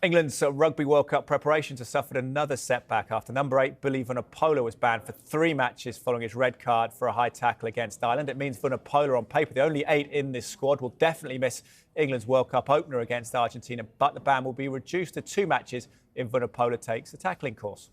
England's Rugby World Cup preparations have suffered another setback after number 8 Billy Vunipola was banned for 3 matches following his red card for a high tackle against Ireland. It means Vunipola, on paper, the only 8 in this squad, will definitely miss England's World Cup opener against Argentina, but the ban will be reduced to 2 matches if Vunipola takes a tackling course.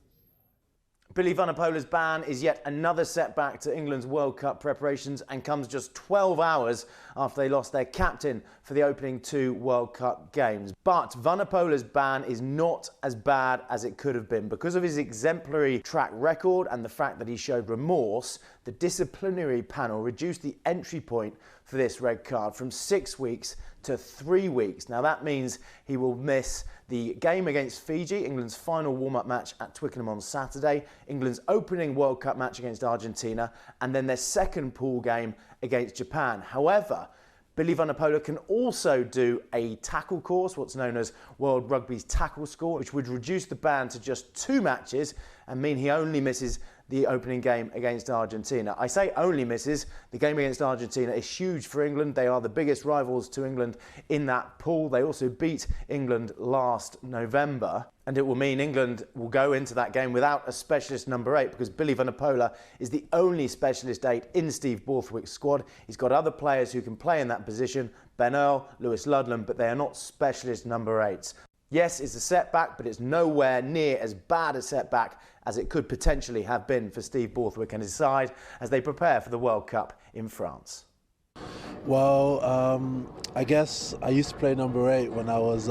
Billy Vunipola's ban is yet another setback to England's World Cup preparations and comes just 12 hours after they lost their captain for the opening 2 World Cup games. But Vunipola's ban is not as bad as it could have been. Because of his exemplary track record and the fact that he showed remorse, the disciplinary panel reduced the entry point for this red card from 6 weeks to 3 weeks. Now that means he will miss the game against Fiji, England's final warm-up match at Twickenham on Saturday, England's opening World Cup match against Argentina, and then their second pool game against Japan. However, Billy Vunipola can also do a tackle course, what's known as World Rugby's tackle score, which would reduce the ban to just 2 matches and mean he only misses the opening game against Argentina. I say only misses. The game against Argentina is huge for England. They are the biggest rivals to England in that pool. They also beat England last November. And it will mean England will go into that game without a specialist number 8 because Billy Vunipola is the only specialist 8 in Steve Borthwick's squad. He's got other players who can play in that position, Ben Earl, Lewis Ludlam, but they are not specialist number 8s. Yes, it's a setback, but it's nowhere near as bad a setback as it could potentially have been for Steve Borthwick and his side as they prepare for the World Cup in France. Well, I guess I used to play number 8 when I was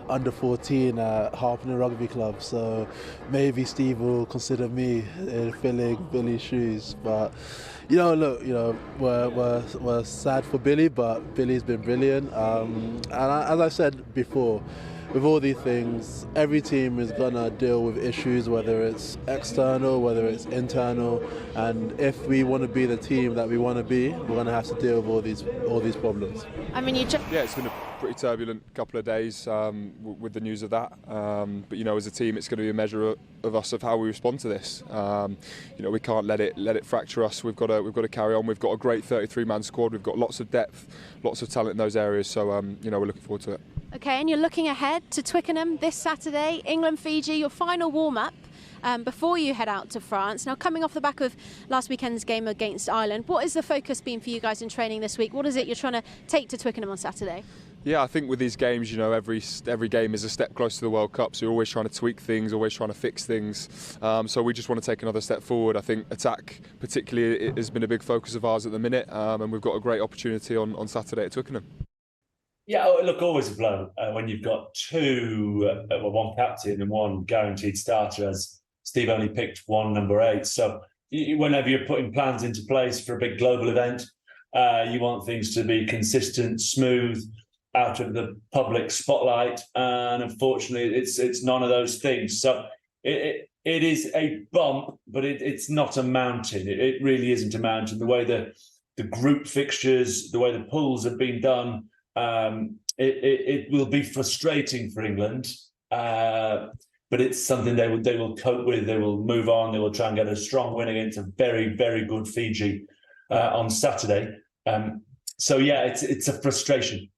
under 14 at Harpenden Rugby Club, so maybe Steve will consider me in filling Billy's shoes. But look, we're sad for Billy, but Billy's been brilliant. And as I said before, with all these things, every team is going to deal with issues, whether it's external, whether it's internal, and if we want to be the team that we want to be, we're going to have to deal with all these problems. I mean, yeah, it's been a pretty turbulent couple of days with the news of that. But as a team, it's going to be a measure of us of how we respond to this. We can't let it fracture us. We've got to carry on. We've got a great 33-man squad. We've got lots of depth, lots of talent in those areas. So we're looking forward to it. Okay, and you're looking ahead to Twickenham this Saturday, England-Fiji, your final warm-up before you head out to France. Now, coming off the back of last weekend's game against Ireland, what has the focus been for you guys in training this week? What is it you're trying to take to Twickenham on Saturday? Yeah, I think with these games, every game is a step closer to the World Cup, so you're always trying to tweak things, always trying to fix things. So we just want to take another step forward. I think attack, particularly, has been a big focus of ours at the minute, and we've got a great opportunity on Saturday at Twickenham. Yeah, look, always a blow when you've got one captain and one guaranteed starter, as Steve only picked one number 8. So whenever you're putting plans into place for a big global event, you want things to be consistent, smooth, out of the public spotlight, and unfortunately, it's none of those things. So it is a bump, but it's not a mountain. It really isn't a mountain. The way the group fixtures, the way the pools have been done. It will be frustrating for England, but it's something they will cope with. They will move on. They will try and get a strong win against a very, very good Fiji on Saturday. So yeah, it's a frustration.